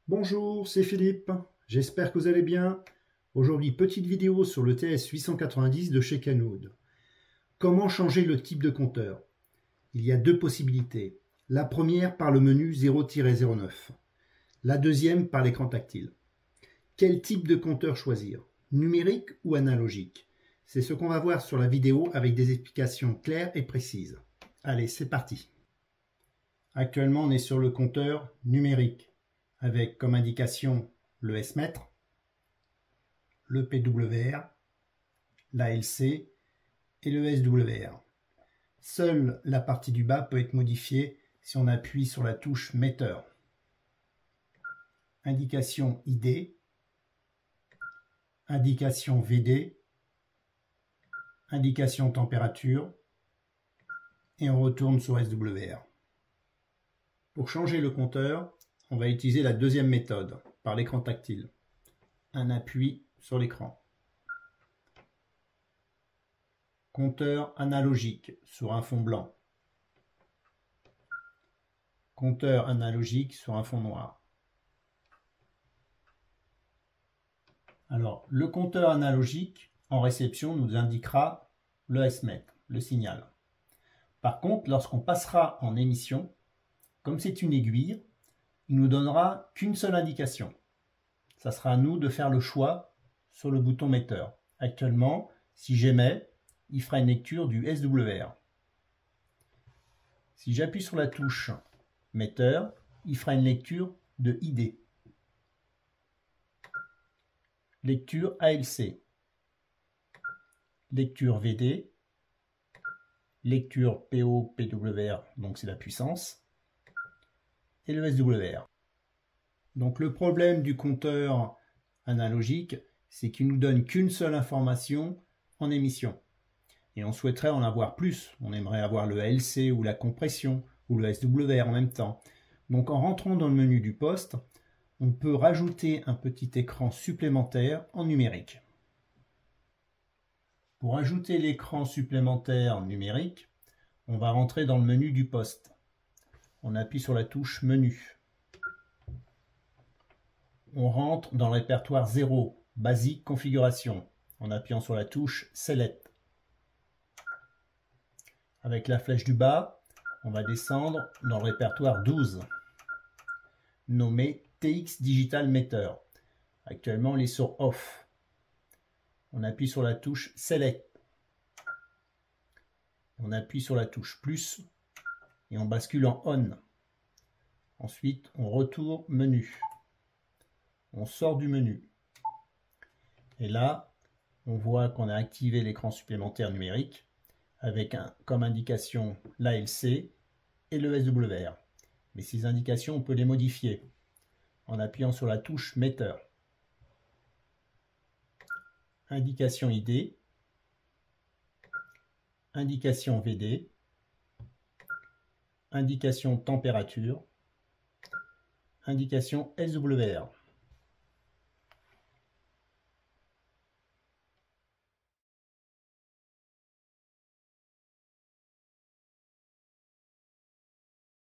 Bonjour, c'est Philippe, j'espère que vous allez bien. Aujourd'hui, petite vidéo sur le TS890 de chez Kanoud. Comment changer le type de compteur? Il y a deux possibilités. La première par le menu 0-09. La deuxième par l'écran tactile. Quel type de compteur choisir? Numérique ou analogique? C'est ce qu'on va voir sur la vidéo avec des explications claires et précises. Allez, c'est parti. Actuellement, on est sur le compteur numérique, avec comme indication le S-mètre, le PWR, l'ALC et le SWR. Seule la partie du bas peut être modifiée si on appuie sur la touche metteur. Indication ID, indication VD, indication température et on retourne sur SWR. Pour changer le compteur, on va utiliser la deuxième méthode, par l'écran tactile. Un appui sur l'écran. Compteur analogique sur un fond blanc. Compteur analogique sur un fond noir. Alors, le compteur analogique, en réception, nous indiquera le S-mètre, le signal. Par contre, lorsqu'on passera en émission, comme c'est une aiguille, il nous donnera qu'une seule indication. Ça sera à nous de faire le choix sur le bouton metteur. Actuellement, si j'émets, il fera une lecture du SWR. Si j'appuie sur la touche metteur, il fera une lecture de ID. Lecture ALC. Lecture VD. Lecture PO-PWR, donc c'est la puissance. Et le SWR. Donc le problème du compteur analogique, c'est qu'il nous donne qu'une seule information en émission. Et on souhaiterait en avoir plus. On aimerait avoir le ALC ou la compression ou le SWR en même temps. Donc en rentrant dans le menu du poste, on peut rajouter un petit écran supplémentaire en numérique. Pour ajouter l'écran supplémentaire numérique, on va rentrer dans le menu du poste. On appuie sur la touche menu. On rentre dans le répertoire 0, basique configuration, en appuyant sur la touche Select. Avec la flèche du bas, on va descendre dans le répertoire 12, nommé TX Digital Meter. Actuellement, il est sur Off. On appuie sur la touche Select. On appuie sur la touche Plus et on bascule en On. Ensuite, on retourne menu. On sort du menu. Et là, on voit qu'on a activé l'écran supplémentaire numérique avec comme indication l'ALC et le SWR. Mais ces indications, on peut les modifier en appuyant sur la touche metteur. Indication ID, indication VD, indication température, indication SWR.